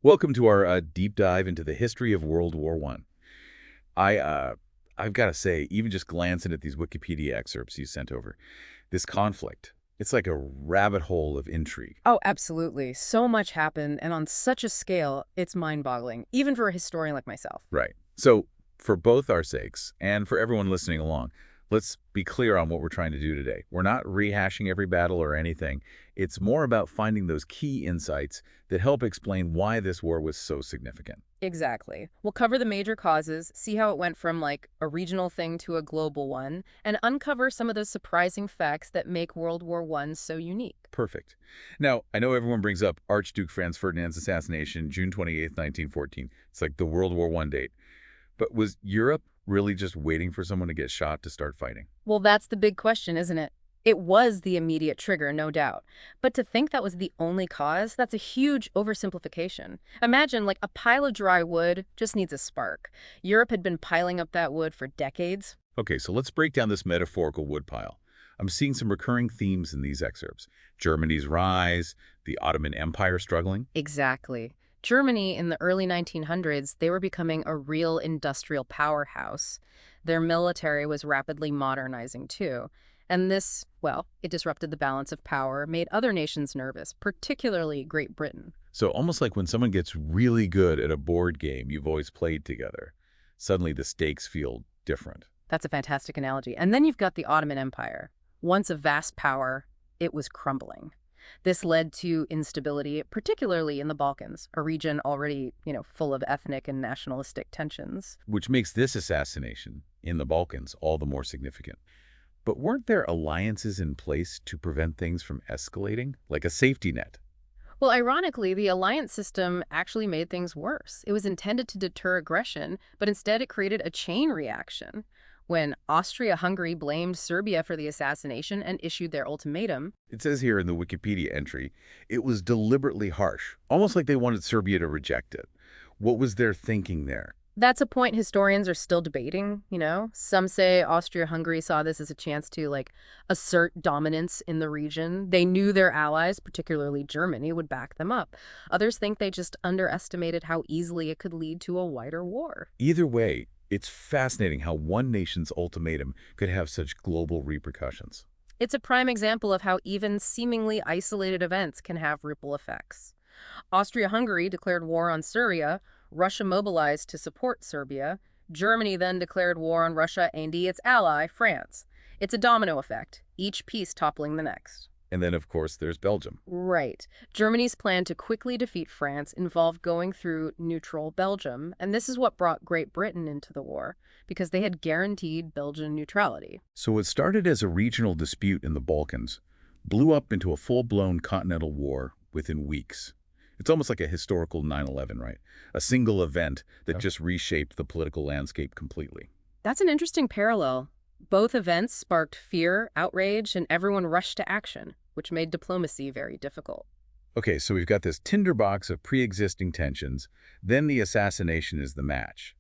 Welcome to our deep dive into the history of World War One. I've got to say, even just glancing at these Wikipedia excerpts you sent over, this conflict, it's like a rabbit hole of intrigue. Oh, absolutely. So much happened, and on such a scale, it's mind-boggling, even for a historian like myself. Right. So, for both our sakes and for everyone listening along, let's be clear on what we're trying to do today. We're not rehashing every battle or anything. It's more about finding those key insights that help explain why this war was so significant. Exactly. We'll cover the major causes, see how it went from like a regional thing to a global one, and uncover some of those surprising facts that make World War One so unique. Perfect. Now, I know everyone brings up Archduke Franz Ferdinand's assassination, June 28th, 1914. It's like the World War One date. But was Europe really just waiting for someone to get shot to start fighting? Well, that's the big question, isn't it? It was the immediate trigger, no doubt. But to think that was the only cause, that's a huge oversimplification. Imagine, like, a pile of dry wood just needs a spark. Europe had been piling up that wood for decades. Okay, so let's break down this metaphorical woodpile. I'm seeing some recurring themes in these excerpts. Germany's rise, the Ottoman Empire struggling. Exactly. Germany in the early 1900s, they were becoming a real industrial powerhouse. Their military was rapidly modernizing too. And this, well, it disrupted the balance of power, made other nations nervous, particularly Great Britain. So almost like when someone gets really good at a board game you've always played together, suddenly the stakes feel different. That's a fantastic analogy. And then you've got the Ottoman Empire. Once a vast power, it was crumbling. This led to instability, particularly in the Balkans, a region already, full of ethnic and nationalistic tensions. Which makes this assassination in the Balkans all the more significant. But weren't there alliances in place to prevent things from escalating, like a safety net? Well, ironically, the alliance system actually made things worse. It was intended to deter aggression, but instead it created a chain reaction. When Austria-Hungary blamed Serbia for the assassination and issued their ultimatum, It says here in the Wikipedia entry, it was deliberately harsh, almost like they wanted Serbia to reject it. What was their thinking there? that's a point historians are still debating. Some say Austria-Hungary saw this as a chance to, like, assert dominance in the region. They knew their allies, particularly Germany, would back them up. Others think they just underestimated how easily it could lead to a wider war. Either way, it's fascinating how one nation's ultimatum could have such global repercussions. It's a prime example of how even seemingly isolated events can have ripple effects. Austria-Hungary declared war on Syria, Russia mobilized to support Serbia, Germany then declared war on Russia and its ally, France. It's a domino effect, each piece toppling the next. And then, of course, there's Belgium. Right. Germany's plan to quickly defeat France involved going through neutral Belgium, and this is what brought Great Britain into the war, because they had guaranteed Belgian neutrality. So what started as a regional dispute in the Balkans blew up into a full-blown continental war within weeks. It's almost like a historical 9/11, right? A single event that just reshaped the political landscape completely. That's an interesting parallel. Both events sparked fear, outrage, and everyone rushed to action, which made diplomacy very difficult. Okay, so we've got this tinderbox of pre-existing tensions, then the assassination is the match.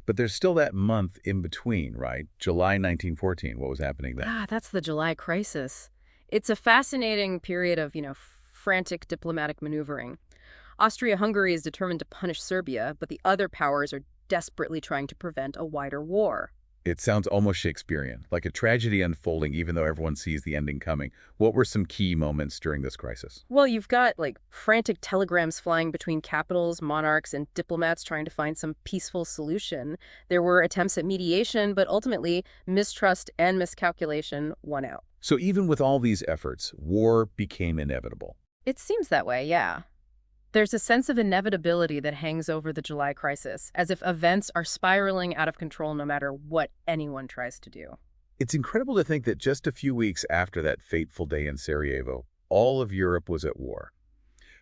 But there's still that month in between, right? July 1914, what was happening then? That's the July crisis. It's a fascinating period of, frantic diplomatic maneuvering. Austria-Hungary is determined to punish Serbia, but the other powers are desperately trying to prevent a wider war. It sounds almost Shakespearean, like a tragedy unfolding even though everyone sees the ending coming. What were some key moments during this crisis? Well, you've got, like, frantic telegrams flying between capitals, monarchs, and diplomats trying to find some peaceful solution. There were attempts at mediation, but ultimately, mistrust and miscalculation won out. So even with all these efforts, war became inevitable. It seems that way, yeah. There's a sense of inevitability that hangs over the July crisis, as if events are spiraling out of control no matter what anyone tries to do. It's incredible to think that just a few weeks after that fateful day in Sarajevo, all of Europe was at war.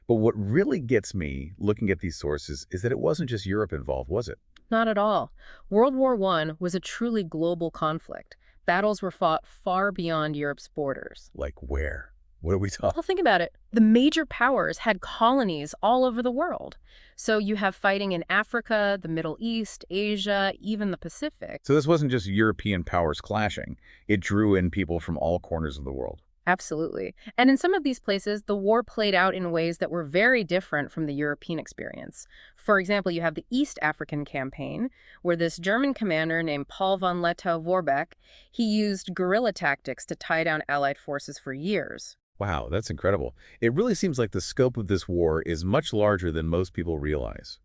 But what really gets me looking at these sources is that it wasn't just Europe involved, was it? Not at all. World War I was a truly global conflict. Battles were fought far beyond Europe's borders. Like where? What are we talking? Well, think about it. The major powers had colonies all over the world. So you have fighting in Africa, the Middle East, Asia, even the Pacific. So this wasn't just European powers clashing. It drew in people from all corners of the world. Absolutely. And in some of these places, the war played out in ways that were very different from the European experience. For example, you have the East African campaign, where this German commander named Paul von Lettow-Vorbeck, he used guerrilla tactics to tie down Allied forces for years. Wow, that's incredible. It really seems like the scope of this war is much larger than most people realize.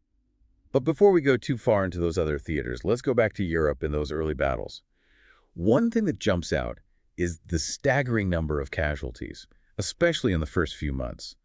But before we go too far into those other theaters, let's go back to Europe in those early battles. One thing that jumps out is the staggering number of casualties, especially in the first few months.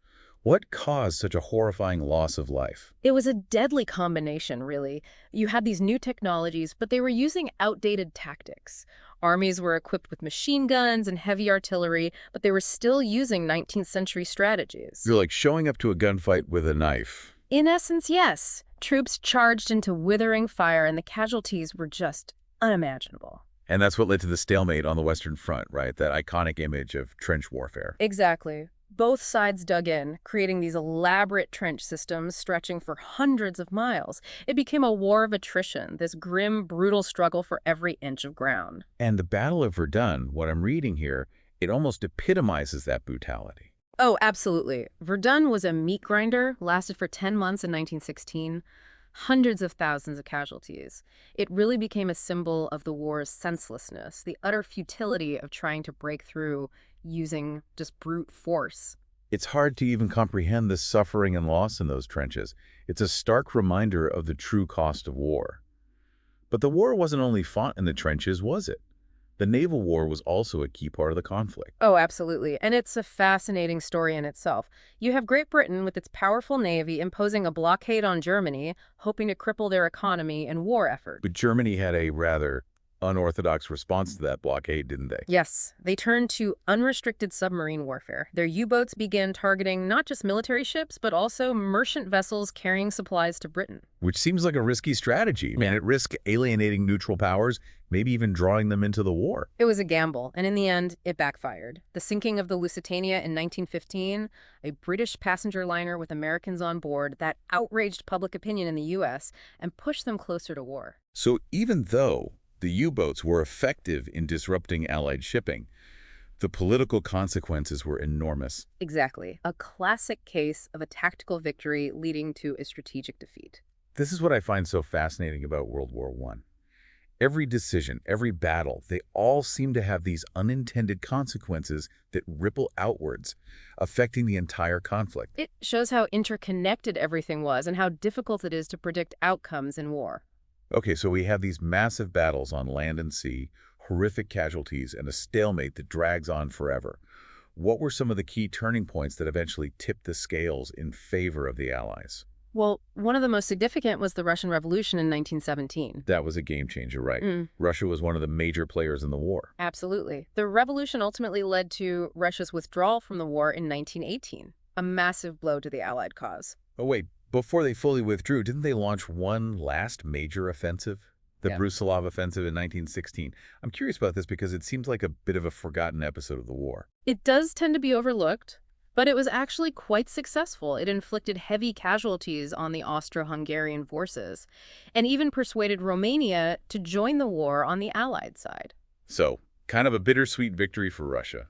What caused such a horrifying loss of life? It was a deadly combination, really. You had these new technologies, but they were using outdated tactics. Armies were equipped with machine guns and heavy artillery, but they were still using 19th century strategies. You're like showing up to a gunfight with a knife. In essence, yes. Troops charged into withering fire, and the casualties were just unimaginable. And that's what led to the stalemate on the Western Front, right? That iconic image of trench warfare. Exactly. Both sides dug in, creating these elaborate trench systems stretching for hundreds of miles. It became a war of attrition, this grim, brutal struggle for every inch of ground. And the Battle of Verdun, what I'm reading here, it almost epitomizes that brutality. Oh, absolutely. Verdun was a meat grinder, lasted for 10 months in 1916. Hundreds of thousands of casualties. It really became a symbol of the war's senselessness, the utter futility of trying to break through using just brute force. It's hard to even comprehend the suffering and loss in those trenches. It's a stark reminder of the true cost of war. But the war wasn't only fought in the trenches, was it? The naval war was also a key part of the conflict. Oh, absolutely. And it's a fascinating story in itself. You have Great Britain with its powerful navy imposing a blockade on Germany, hoping to cripple their economy and war effort. But Germany had a rather unorthodox response to that blockade, didn't they? Yes, they turned to unrestricted submarine warfare. Their U-boats began targeting not just military ships, but also merchant vessels carrying supplies to Britain. Which seems like a risky strategy. I mean, it risked alienating neutral powers, maybe even drawing them into the war. It was a gamble, and in the end, it backfired. The sinking of the Lusitania in 1915, a British passenger liner with Americans on board, that outraged public opinion in the U.S. and pushed them closer to war. So even though the U-boats were effective in disrupting Allied shipping, the political consequences were enormous. Exactly. A classic case of a tactical victory leading to a strategic defeat. This is what I find so fascinating about World War I. Every decision, every battle, they all seem to have these unintended consequences that ripple outwards, affecting the entire conflict. It shows how interconnected everything was and how difficult it is to predict outcomes in war. Okay, so we have these massive battles on land and sea, horrific casualties, and a stalemate that drags on forever. What were some of the key turning points that eventually tipped the scales in favor of the Allies? Well, one of the most significant was the Russian Revolution in 1917. That was a game changer, right? Russia was one of the major players in the war. Absolutely. The revolution ultimately led to Russia's withdrawal from the war in 1918, a massive blow to the Allied cause. Oh, wait, before they fully withdrew, didn't they launch one last major offensive? The Yeah. Brusilov offensive in 1916. I'm curious about this because it seems like a bit of a forgotten episode of the war. It does tend to be overlooked, but it was actually quite successful. It inflicted heavy casualties on the Austro-Hungarian forces and even persuaded Romania to join the war on the Allied side. So, kind of a bittersweet victory for Russia.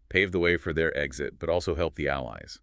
Paved the way for their exit, but also helped the Allies.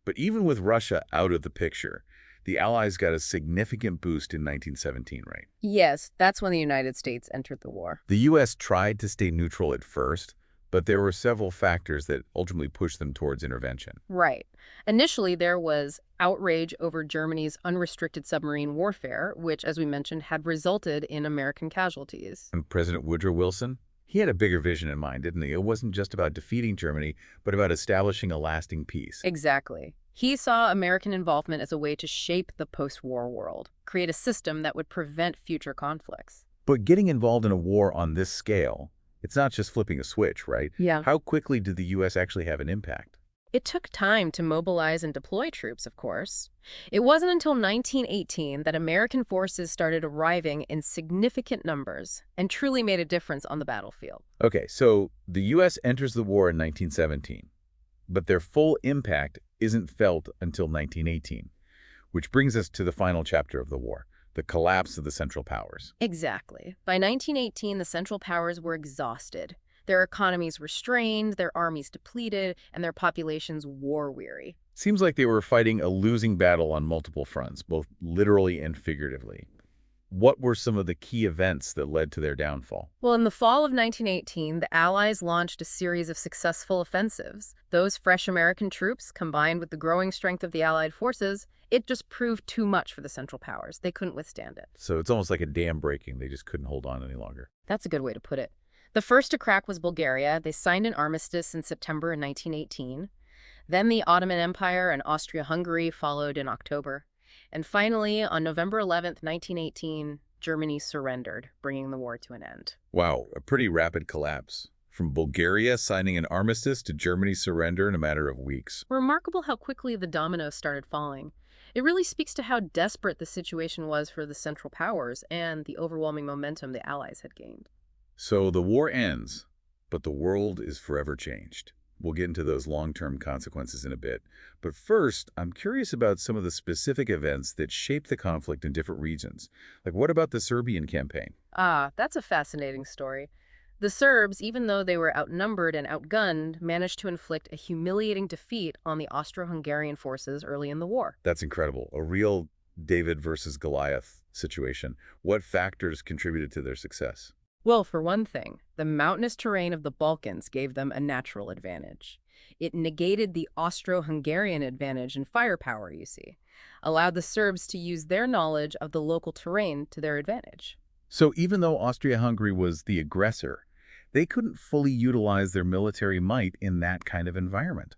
But even with Russia out of the picture, the Allies got a significant boost in 1917, right? Yes, that's when the United States entered the war. The U.S. tried to stay neutral at first, but there were several factors that ultimately pushed them towards intervention. Right. Initially, there was outrage over Germany's unrestricted submarine warfare, which, as we mentioned, had resulted in American casualties. And President Woodrow Wilson, he had a bigger vision in mind, didn't he? It wasn't just about defeating Germany, but about establishing a lasting peace. Exactly. He saw American involvement as a way to shape the post-war world, create a system that would prevent future conflicts. But getting involved in a war on this scale, it's not just flipping a switch, right? Yeah. How quickly did the U.S. actually have an impact? It took time to mobilize and deploy troops, of course. It wasn't until 1918 that American forces started arriving in significant numbers and truly made a difference on the battlefield. Okay, so the U.S. enters the war in 1917, but their full impact isn't felt until 1918, which brings us to the final chapter of the war, the collapse of the Central Powers. Exactly. By 1918, the Central Powers were exhausted. Their economies were strained, their armies depleted, and their populations war-weary. Seems like they were fighting a losing battle on multiple fronts, both literally and figuratively. What were some of the key events that led to their downfall? Well, in the fall of 1918, the Allies launched a series of successful offensives. Those fresh American troops, combined with the growing strength of the Allied forces, it just proved too much for the Central Powers. They couldn't withstand it. So it's almost like a dam breaking. They just couldn't hold on any longer. That's a good way to put it. The first to crack was Bulgaria. They signed an armistice in September 1918. Then the Ottoman Empire and Austria-Hungary followed in October. And finally, on November 11th, 1918, Germany surrendered, bringing the war to an end. Wow, a pretty rapid collapse. From Bulgaria signing an armistice to Germany's surrender in a matter of weeks. Remarkable how quickly the dominoes started falling. It really speaks to how desperate the situation was for the Central Powers and the overwhelming momentum the Allies had gained. So the war ends, but the world is forever changed. We'll get into those long-term consequences in a bit. But first, I'm curious about some of the specific events that shaped the conflict in different regions. Like, what about the Serbian campaign? Ah, that's a fascinating story. The Serbs, even though they were outnumbered and outgunned, managed to inflict a humiliating defeat on the Austro-Hungarian forces early in the war. That's incredible. A real David versus Goliath situation. What factors contributed to their success? Well, for one thing, the mountainous terrain of the Balkans gave them a natural advantage. It negated the Austro-Hungarian advantage in firepower, you see, allowed the Serbs to use their knowledge of the local terrain to their advantage. So even though Austria-Hungary was the aggressor, they couldn't fully utilize their military might in that kind of environment.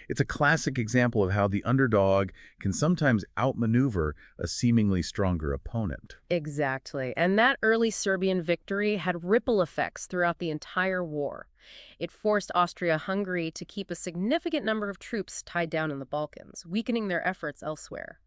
It's a classic example of how the underdog can sometimes outmaneuver a seemingly stronger opponent. Exactly. And that early Serbian victory had ripple effects throughout the entire war. It forced Austria-Hungary to keep a significant number of troops tied down in the Balkans, weakening their efforts elsewhere.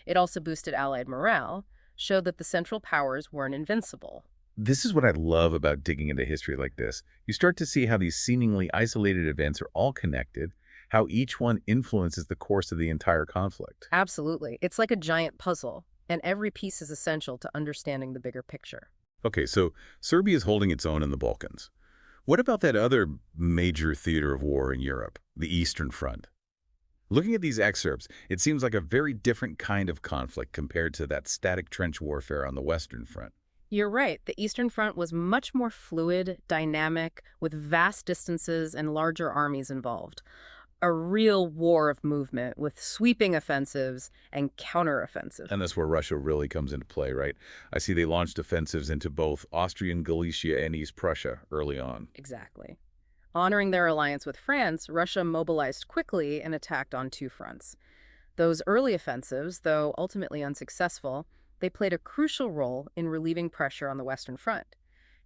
It also boosted Allied morale, showed that the Central Powers weren't invincible. This is what I love about digging into history like this. You start to see how these seemingly isolated events are all connected, how each one influences the course of the entire conflict. Absolutely. It's like a giant puzzle, and every piece is essential to understanding the bigger picture. Okay, so Serbia is holding its own in the Balkans. What about that other major theater of war in Europe, the Eastern Front? Looking at these excerpts, it seems like a very different kind of conflict compared to that static trench warfare on the Western Front. You're right. The Eastern Front was much more fluid, dynamic, with vast distances and larger armies involved. A real war of movement with sweeping offensives and counteroffensives. And that's where Russia really comes into play, right? I see they launched offensives into both Austrian Galicia and East Prussia early on. Exactly. Honoring their alliance with France, Russia mobilized quickly and attacked on two fronts. Those early offensives, though ultimately unsuccessful, they played a crucial role in relieving pressure on the Western Front,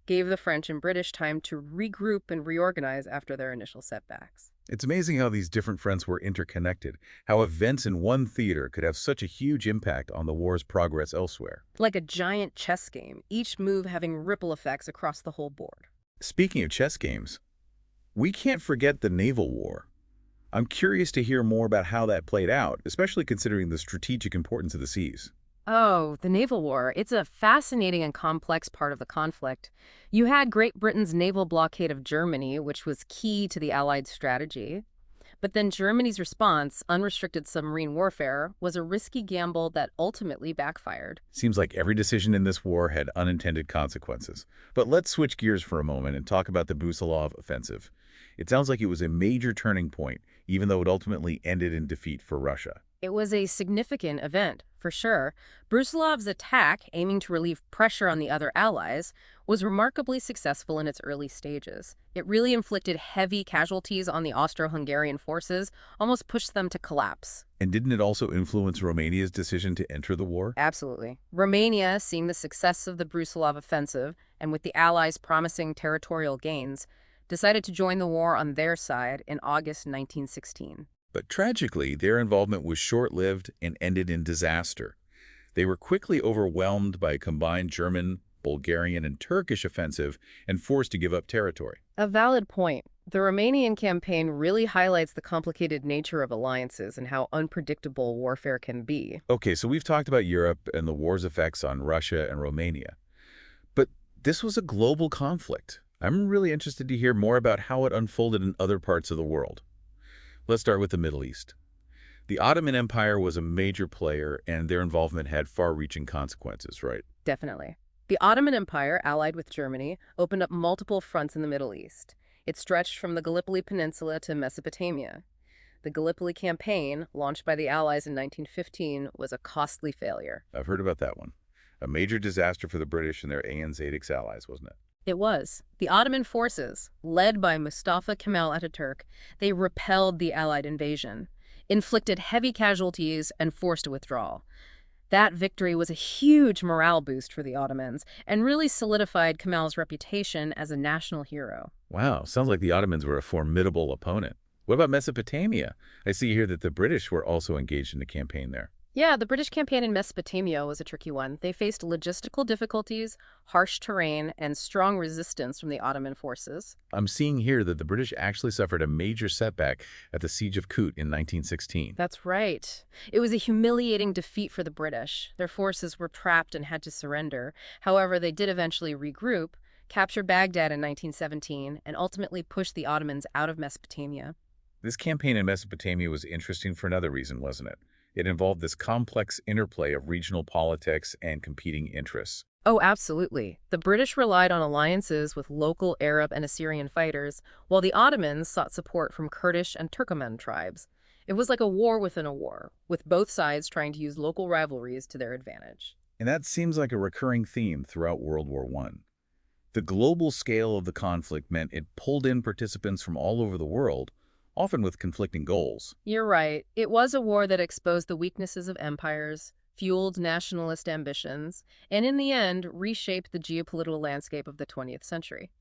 gave the French and British time to regroup and reorganize after their initial setbacks. It's amazing how these different fronts were interconnected, how events in one theater could have such a huge impact on the war's progress elsewhere. Like a giant chess game, each move having ripple effects across the whole board. Speaking of chess games, we can't forget the Naval War. I'm curious to hear more about how that played out, especially considering the strategic importance of the seas. Oh, the Naval War. It's a fascinating and complex part of the conflict. You had Great Britain's naval blockade of Germany, which was key to the Allied strategy. But then Germany's response, unrestricted submarine warfare, was a risky gamble that ultimately backfired. Seems like every decision in this war had unintended consequences. But let's switch gears for a moment and talk about the Brusilov offensive. It sounds like it was a major turning point, even though it ultimately ended in defeat for Russia. It was a significant event, for sure. Brusilov's attack, aiming to relieve pressure on the other allies, was remarkably successful in its early stages. It really inflicted heavy casualties on the Austro-Hungarian forces, almost pushed them to collapse. And didn't it also influence Romania's decision to enter the war? Absolutely. Romania, seeing the success of the Brusilov offensive, and with the Allies promising territorial gains, decided to join the war on their side in August 1916. But tragically, their involvement was short-lived and ended in disaster. They were quickly overwhelmed by a combined German, Bulgarian, and Turkish offensive and forced to give up territory. A valid point. The Romanian campaign really highlights the complicated nature of alliances and how unpredictable warfare can be. Okay, so we've talked about Europe and the war's effects on Russia and Romania. But this was a global conflict. I'm really interested to hear more about how it unfolded in other parts of the world. Let's start with the Middle East. The Ottoman Empire was a major player, and their involvement had far-reaching consequences, right? Definitely. The Ottoman Empire, allied with Germany, opened up multiple fronts in the Middle East. It stretched from the Gallipoli Peninsula to Mesopotamia. The Gallipoli campaign, launched by the Allies in 1915, was a costly failure. I've heard about that one. A major disaster for the British and their ANZ allies, wasn't it? It was. The Ottoman forces, led by Mustafa Kemal Ataturk, they repelled the Allied invasion, inflicted heavy casualties, and forced a withdrawal. That victory was a huge morale boost for the Ottomans and really solidified Kemal's reputation as a national hero. Wow, sounds like the Ottomans were a formidable opponent. What about Mesopotamia? I see here that the British were also engaged in the campaign there. Yeah, the British campaign in Mesopotamia was a tricky one. They faced logistical difficulties, harsh terrain, and strong resistance from the Ottoman forces. I'm seeing here that the British actually suffered a major setback at the Siege of Kut in 1916. That's right. It was a humiliating defeat for the British. Their forces were trapped and had to surrender. However, they did eventually regroup, capture Baghdad in 1917, and ultimately push the Ottomans out of Mesopotamia. This campaign in Mesopotamia was interesting for another reason, wasn't it? It involved this complex interplay of regional politics and competing interests. Oh, absolutely. The British relied on alliances with local Arab and Assyrian fighters, while the Ottomans sought support from Kurdish and Turkoman tribes. It was like a war within a war, with both sides trying to use local rivalries to their advantage. And that seems like a recurring theme throughout World War I. The global scale of the conflict meant it pulled in participants from all over the world, often with conflicting goals. You're right. It was a war that exposed the weaknesses of empires, fueled nationalist ambitions, and in the end, reshaped the geopolitical landscape of the 20th century.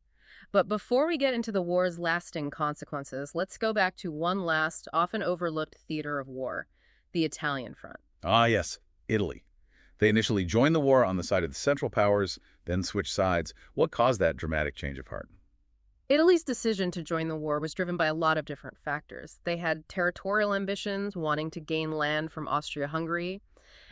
But before we get into the war's lasting consequences, let's go back to one last, often overlooked theater of war, the Italian front. Ah, yes, Italy. They initially joined the war on the side of the Central Powers, then switched sides. What caused that dramatic change of heart? Italy's decision to join the war was driven by a lot of different factors. They had territorial ambitions, wanting to gain land from Austria-Hungary,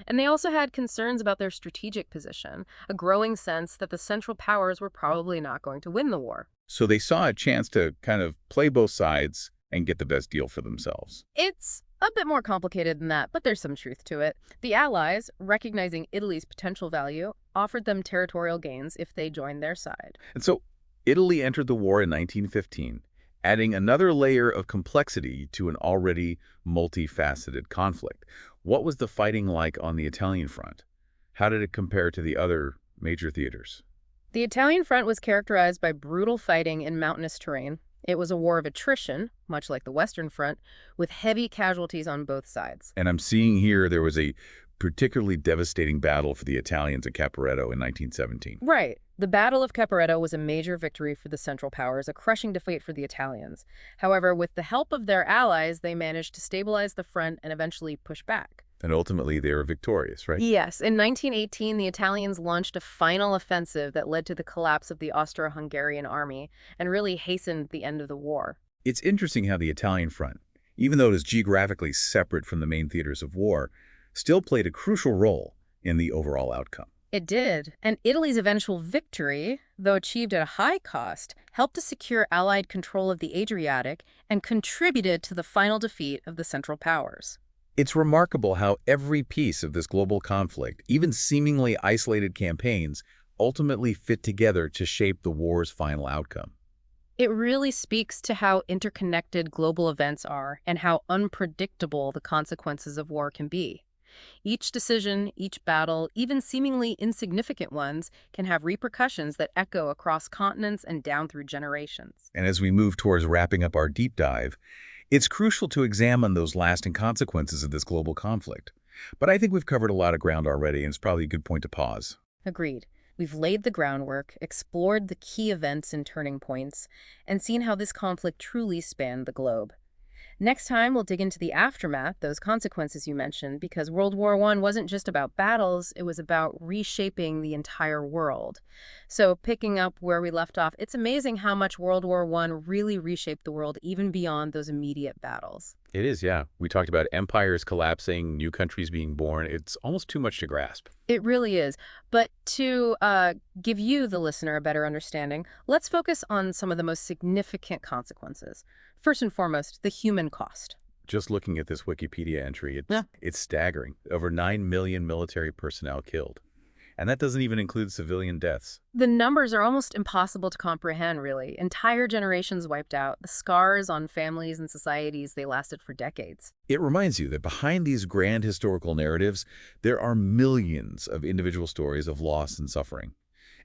and they also had concerns about their strategic position, a growing sense that the Central Powers were probably not going to win the war. So they saw a chance to kind of play both sides and get the best deal for themselves. It's a bit more complicated than that, but there's some truth to it. The Allies, recognizing Italy's potential value, offered them territorial gains if they joined their side. And so Italy entered the war in 1915, adding another layer of complexity to an already multifaceted conflict. What was the fighting like on the Italian front? How did it compare to the other major theaters? The Italian front was characterized by brutal fighting in mountainous terrain. It was a war of attrition, much like the Western Front, with heavy casualties on both sides. And I'm seeing here there was a particularly devastating battle for the Italians at Caporetto in 1917. Right. The Battle of Caporetto was a major victory for the Central Powers, a crushing defeat for the Italians. However, with the help of their allies, they managed to stabilize the front and eventually push back. And ultimately, they were victorious, right? Yes, in 1918, the Italians launched a final offensive that led to the collapse of the Austro-Hungarian army and really hastened the end of the war. It's interesting how the Italian front, even though it is geographically separate from the main theaters of war, still played a crucial role in the overall outcome. It did, and Italy's eventual victory, though achieved at a high cost, helped to secure Allied control of the Adriatic and contributed to the final defeat of the Central Powers. It's remarkable how every piece of this global conflict, even seemingly isolated campaigns, ultimately fit together to shape the war's final outcome. It really speaks to how interconnected global events are and how unpredictable the consequences of war can be. Each decision, each battle, even seemingly insignificant ones, can have repercussions that echo across continents and down through generations. And as we move towards wrapping up our deep dive, it's crucial to examine those lasting consequences of this global conflict. But I think we've covered a lot of ground already, and it's probably a good point to pause. Agreed. We've laid the groundwork, explored the key events and turning points, and seen how this conflict truly spanned the globe. Next time, we'll dig into the aftermath, those consequences you mentioned, because World War I wasn't just about battles, it was about reshaping the entire world. So picking up where we left off, it's amazing how much World War I really reshaped the world even beyond those immediate battles. It is, yeah. We talked about empires collapsing, new countries being born. It's almost too much to grasp. It really is. But to give you, the listener, a better understanding, let's focus on some of the most significant consequences. First and foremost, the human cost. Just looking at this Wikipedia entry, Yeah. it's staggering. Over 9 million military personnel killed. And that doesn't even include civilian deaths. The numbers are almost impossible to comprehend, really. Entire generations wiped out, the scars on families and societies, they lasted for decades. It reminds you that behind these grand historical narratives, there are millions of individual stories of loss and suffering.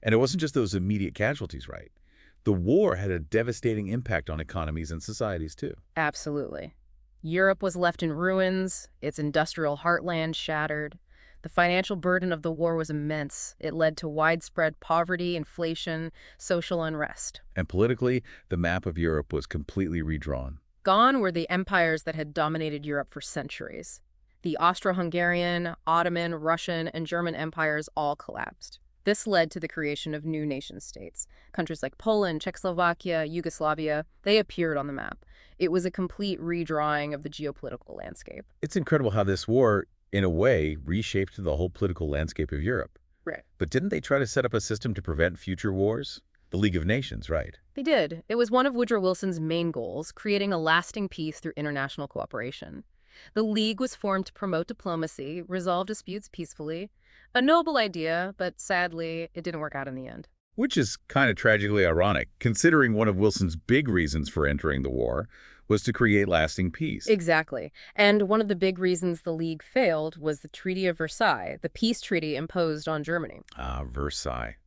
And it wasn't just those immediate casualties, right? The war had a devastating impact on economies and societies, too. Absolutely. Europe was left in ruins, its industrial heartland shattered. The financial burden of the war was immense. It led to widespread poverty, inflation, social unrest. And politically, the map of Europe was completely redrawn. Gone were the empires that had dominated Europe for centuries. The Austro-Hungarian, Ottoman, Russian, and German empires all collapsed. This led to the creation of new nation-states. Countries like Poland, Czechoslovakia, Yugoslavia, they appeared on the map. It was a complete redrawing of the geopolitical landscape. It's incredible how this war, in a way, reshaped the whole political landscape of Europe. Right. But didn't they try to set up a system to prevent future wars? The League of Nations, right? They did. It was one of Woodrow Wilson's main goals, creating a lasting peace through international cooperation. The League was formed to promote diplomacy, resolve disputes peacefully. A noble idea, but sadly, it didn't work out in the end. Which is kind of tragically ironic, considering one of Wilson's big reasons for entering the war was to create lasting peace. Exactly. And one of the big reasons the League failed was the Treaty of Versailles, the peace treaty imposed on Germany. Ah, Versailles.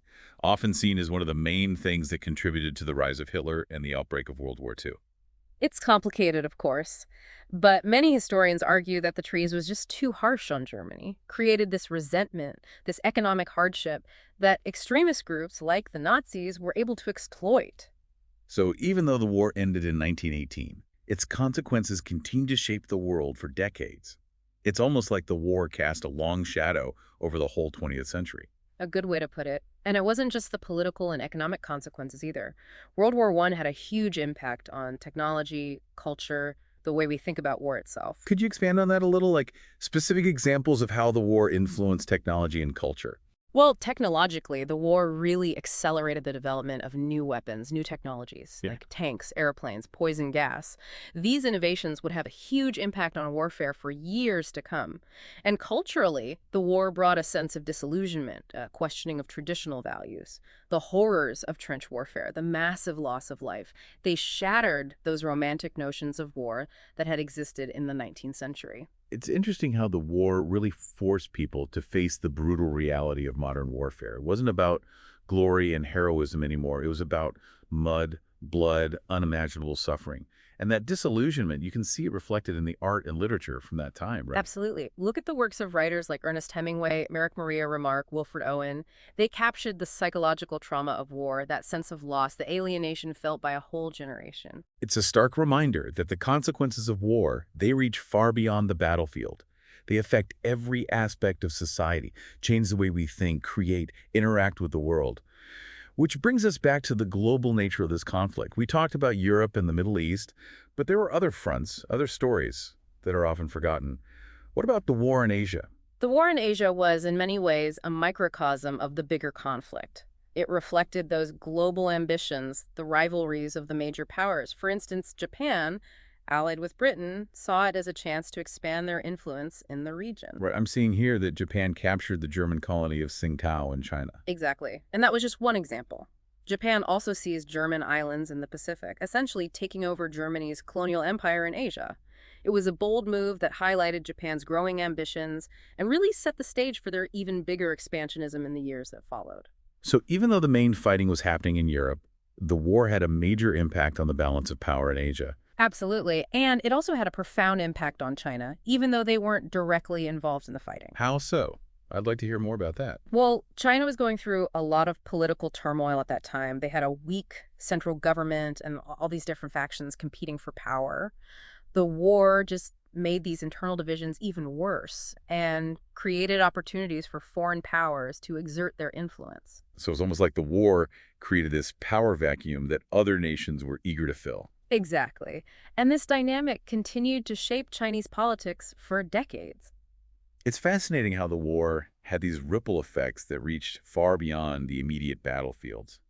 Often seen as one of the main things that contributed to the rise of Hitler and the outbreak of World War II. It's complicated, of course, but many historians argue that the treaty was just too harsh on Germany, created this resentment, this economic hardship that extremist groups like the Nazis were able to exploit. So even though the war ended in 1918, its consequences continued to shape the world for decades. It's almost like the war cast a long shadow over the whole 20th century. A good way to put it. And it wasn't just the political and economic consequences either. World War I had a huge impact on technology, culture, the way we think about war itself. Could you expand on that a little, like specific examples of how the war influenced technology and culture? Well, technologically, the war really accelerated the development of new weapons, new technologies, Yeah. like tanks, airplanes, poison gas. These innovations would have a huge impact on warfare for years to come. And culturally, the war brought a sense of disillusionment, a questioning of traditional values, the horrors of trench warfare, the massive loss of life. They shattered those romantic notions of war that had existed in the 19th century. It's interesting how the war really forced people to face the brutal reality of modern warfare. It wasn't about glory and heroism anymore. It was about mud, blood, unimaginable suffering. And that disillusionment, you can see it reflected in the art and literature from that time, right? Absolutely. Look at the works of writers like Ernest Hemingway, Merrick Maria Remarque, Wilfred Owen. They captured the psychological trauma of war, that sense of loss, the alienation felt by a whole generation. It's a stark reminder that the consequences of war, they reach far beyond the battlefield. They affect every aspect of society, change the way we think, create, interact with the world. Which brings us back to the global nature of this conflict. We talked about Europe and the Middle East, but there were other fronts, other stories that are often forgotten. What about the war in Asia? The war in Asia was, in many ways, a microcosm of the bigger conflict. It reflected those global ambitions, the rivalries of the major powers. For instance, Japan, allied with Britain, saw it as a chance to expand their influence in the region. Right, I'm seeing here that Japan captured the German colony of Tsingtao in China. Exactly. And that was just one example. Japan also seized German islands in the Pacific, essentially taking over Germany's colonial empire in Asia. It was a bold move that highlighted Japan's growing ambitions and really set the stage for their even bigger expansionism in the years that followed. So even though the main fighting was happening in Europe, the war had a major impact on the balance of power in Asia. Absolutely. And it also had a profound impact on China, even though they weren't directly involved in the fighting. How so? I'd like to hear more about that. Well, China was going through a lot of political turmoil at that time. They had a weak central government and all these different factions competing for power. The war just made these internal divisions even worse and created opportunities for foreign powers to exert their influence. So it's almost like the war created this power vacuum that other nations were eager to fill. Exactly. And this dynamic continued to shape Chinese politics for decades. It's fascinating how the war had these ripple effects that reached far beyond the immediate battlefields.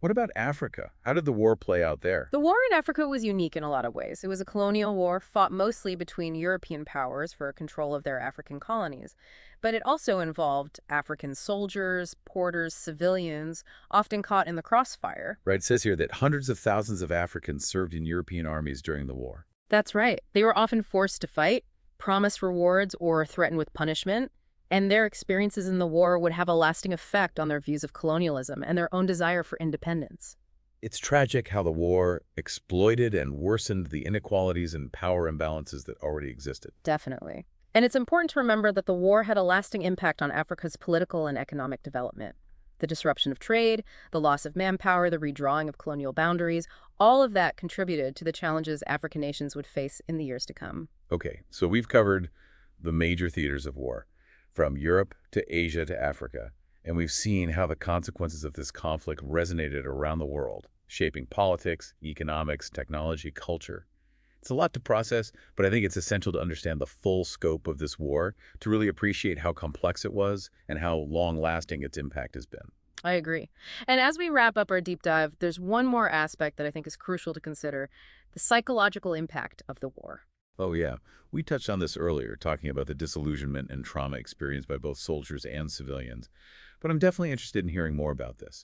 What about Africa? How did the war play out there? The war in Africa was unique in a lot of ways. It was a colonial war fought mostly between European powers for control of their African colonies. But it also involved African soldiers, porters, civilians, often caught in the crossfire. Right, it says here that hundreds of thousands of Africans served in European armies during the war. That's right. They were often forced to fight, promise rewards, or threatened with punishment. And their experiences in the war would have a lasting effect on their views of colonialism and their own desire for independence. It's tragic how the war exploited and worsened the inequalities and power imbalances that already existed. Definitely. And it's important to remember that the war had a lasting impact on Africa's political and economic development. The disruption of trade, the loss of manpower, the redrawing of colonial boundaries, all of that contributed to the challenges African nations would face in the years to come. Okay, so we've covered the major theaters of war, from Europe to Asia to Africa, and we've seen how the consequences of this conflict resonated around the world, shaping politics, economics, technology, culture. It's a lot to process, but I think it's essential to understand the full scope of this war to really appreciate how complex it was and how long-lasting its impact has been. I agree. And as we wrap up our deep dive, there's one more aspect that I think is crucial to consider: the psychological impact of the war. Oh yeah, we touched on this earlier, talking about the disillusionment and trauma experienced by both soldiers and civilians, but I'm definitely interested in hearing more about this.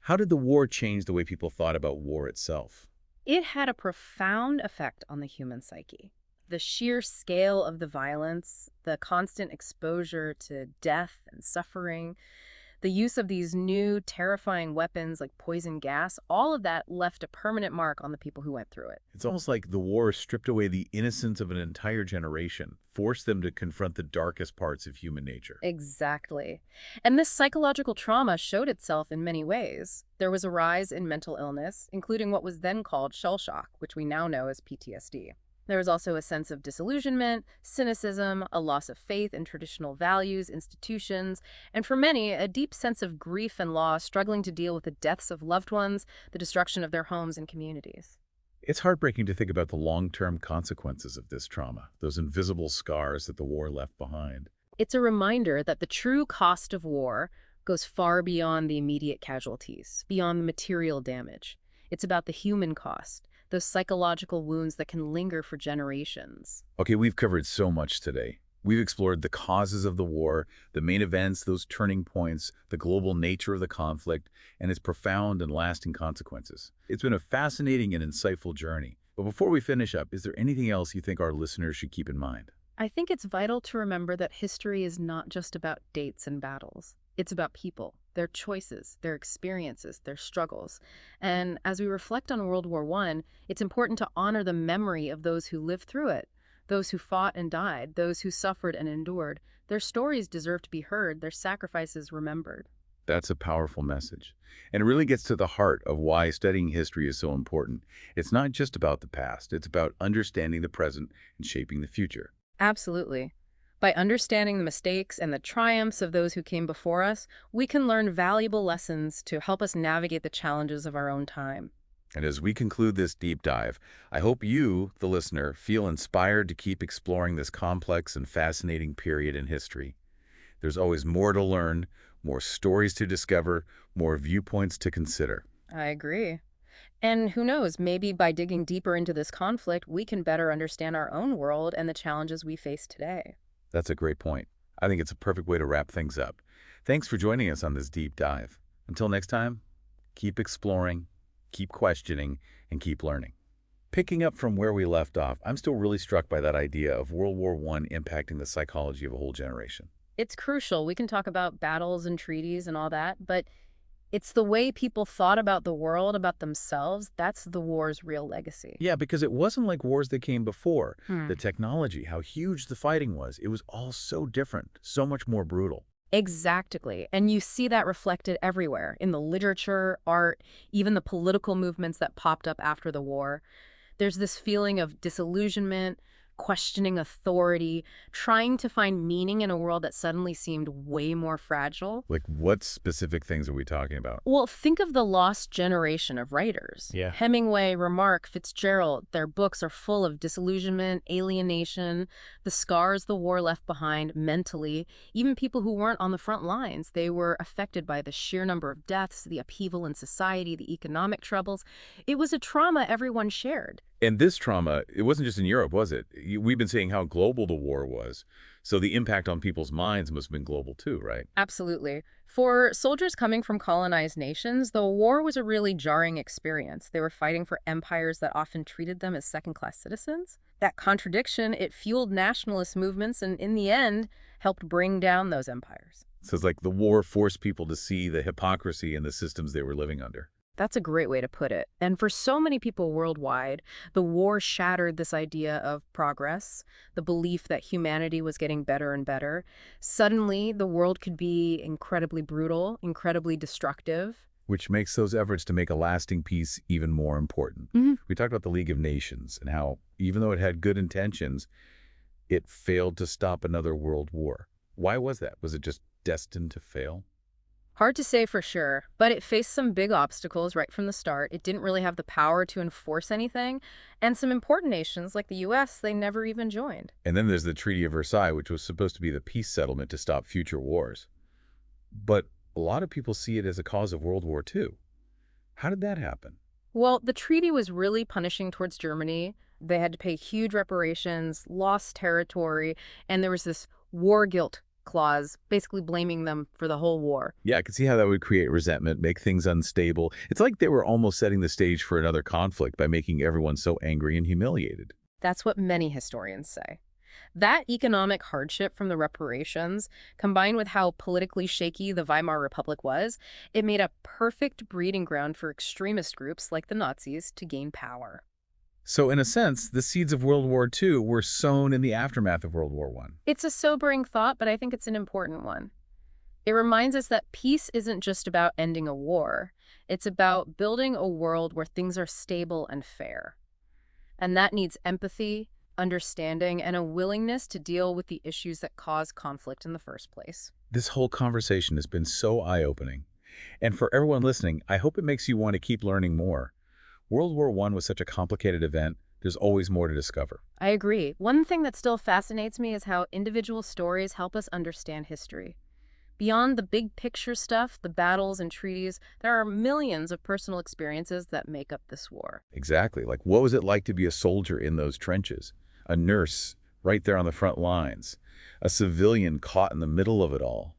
How did the war change the way people thought about war itself? It had a profound effect on the human psyche. The sheer scale of the violence, the constant exposure to death and suffering, the use of these new terrifying weapons like poison gas, all of that left a permanent mark on the people who went through it. It's almost like the war stripped away the innocence of an entire generation, forced them to confront the darkest parts of human nature. Exactly. And this psychological trauma showed itself in many ways. There was a rise in mental illness, including what was then called shell shock, which we now know as PTSD. There was also a sense of disillusionment, cynicism, a loss of faith in traditional values, institutions, and for many, a deep sense of grief and loss, struggling to deal with the deaths of loved ones, the destruction of their homes and communities. It's heartbreaking to think about the long-term consequences of this trauma, those invisible scars that the war left behind. It's a reminder that the true cost of war goes far beyond the immediate casualties, beyond the material damage. It's about the human cost, those psychological wounds that can linger for generations. Okay, we've covered so much today. We've explored the causes of the war, the main events, those turning points, the global nature of the conflict, and its profound and lasting consequences. It's been a fascinating and insightful journey. But before we finish up, is there anything else you think our listeners should keep in mind? I think it's vital to remember that history is not just about dates and battles. It's about people, their choices, their experiences, their struggles. And as we reflect on World War I, it's important to honor the memory of those who lived through it, those who fought and died, those who suffered and endured. Their stories deserve to be heard, their sacrifices remembered. That's a powerful message. And it really gets to the heart of why studying history is so important. It's not just about the past, it's about understanding the present and shaping the future. Absolutely. By understanding the mistakes and the triumphs of those who came before us, we can learn valuable lessons to help us navigate the challenges of our own time. And as we conclude this deep dive, I hope you, the listener, feel inspired to keep exploring this complex and fascinating period in history. There's always more to learn, more stories to discover, more viewpoints to consider. I agree. And who knows, maybe by digging deeper into this conflict, we can better understand our own world and the challenges we face today. That's a great point. I think it's a perfect way to wrap things up. Thanks for joining us on this deep dive. Until next time, keep exploring, keep questioning, and keep learning. Picking up from where we left off, I'm still really struck by that idea of World War I impacting the psychology of a whole generation. It's crucial. We can talk about battles and treaties and all that, but it's the way people thought about the world, about themselves. That's the war's real legacy. Yeah, because it wasn't like wars that came before. Hmm. The technology, how huge the fighting was, it was all so different, so much more brutal. Exactly. And you see that reflected everywhere in the literature, art, even the political movements that popped up after the war. There's this feeling of disillusionment, questioning authority, trying to find meaning in a world that suddenly seemed way more fragile. Like, what specific things are we talking about? Well, think of the lost generation of writers. Yeah. Hemingway, Remarque, Fitzgerald, their books are full of disillusionment, alienation, the scars the war left behind mentally. Even people who weren't on the front lines, they were affected by the sheer number of deaths, the upheaval in society, the economic troubles. It was a trauma everyone shared. And this trauma, it wasn't just in Europe, was it? We've been seeing how global the war was. So the impact on people's minds must have been global too, right? Absolutely. For soldiers coming from colonized nations, the war was a really jarring experience. They were fighting for empires that often treated them as second-class citizens. That contradiction, it fueled nationalist movements and, in the end, helped bring down those empires. So it's like the war forced people to see the hypocrisy in the systems they were living under. That's a great way to put it. And for so many people worldwide, the war shattered this idea of progress, the belief that humanity was getting better and better. Suddenly, the world could be incredibly brutal, incredibly destructive. Which makes those efforts to make a lasting peace even more important. Mhm. We talked about the League of Nations and how, even though it had good intentions, it failed to stop another world war. Why was that? Was it just destined to fail? Hard to say for sure, but it faced some big obstacles right from the start. It didn't really have the power to enforce anything, and some important nations like the US, they never even joined. And then there's the Treaty of Versailles, which was supposed to be the peace settlement to stop future wars. But a lot of people see it as a cause of World War II. How did that happen? Well, the treaty was really punishing towards Germany. They had to pay huge reparations, lost territory, and there was this war guilt clause, basically blaming them for the whole war. Yeah, I could see how that would create resentment, make things unstable. It's like they were almost setting the stage for another conflict by making everyone so angry and humiliated. That's what many historians say. That economic hardship from the reparations, combined with how politically shaky the Weimar Republic was, it made a perfect breeding ground for extremist groups like the Nazis to gain power. So in a sense, the seeds of World War II were sown in the aftermath of World War I. It's a sobering thought, but I think it's an important one. It reminds us that peace isn't just about ending a war. It's about building a world where things are stable and fair. And that needs empathy, understanding, and a willingness to deal with the issues that cause conflict in the first place. This whole conversation has been so eye-opening. And for everyone listening, I hope it makes you want to keep learning more. World War I was such a complicated event. There's always more to discover. I agree. One thing that still fascinates me is how individual stories help us understand history. Beyond the big picture stuff, the battles and treaties, there are millions of personal experiences that make up this war. Exactly. Like, what was it like to be a soldier in those trenches? A nurse right there on the front lines? A civilian caught in the middle of it all?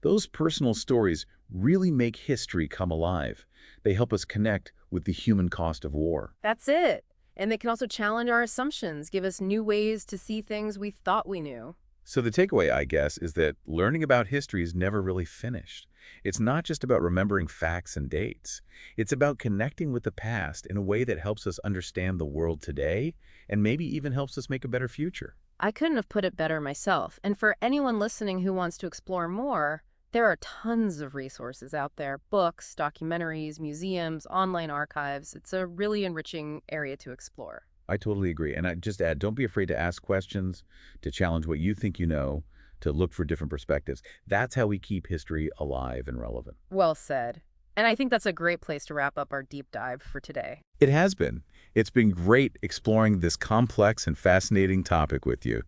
Those personal stories really make history come alive. They help us connect with the human cost of war. That's it. And they can also challenge our assumptions, give us new ways to see things we thought we knew. So the takeaway, I guess, is that learning about history is never really finished. It's not just about remembering facts and dates. It's about connecting with the past in a way that helps us understand the world today and maybe even helps us make a better future. I couldn't have put it better myself. And for anyone listening who wants to explore more, there are tons of resources out there, books, documentaries, museums, online archives. It's a really enriching area to explore. I totally agree. And I just add, don't be afraid to ask questions, to challenge what you think you know, to look for different perspectives. That's how we keep history alive and relevant. Well said. And I think that's a great place to wrap up our deep dive for today. It has been. It's been great exploring this complex and fascinating topic with you.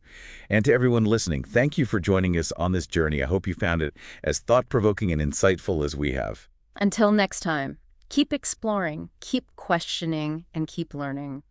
And to everyone listening, thank you for joining us on this journey. I hope you found it as thought-provoking and insightful as we have. Until next time, keep exploring, keep questioning, and keep learning.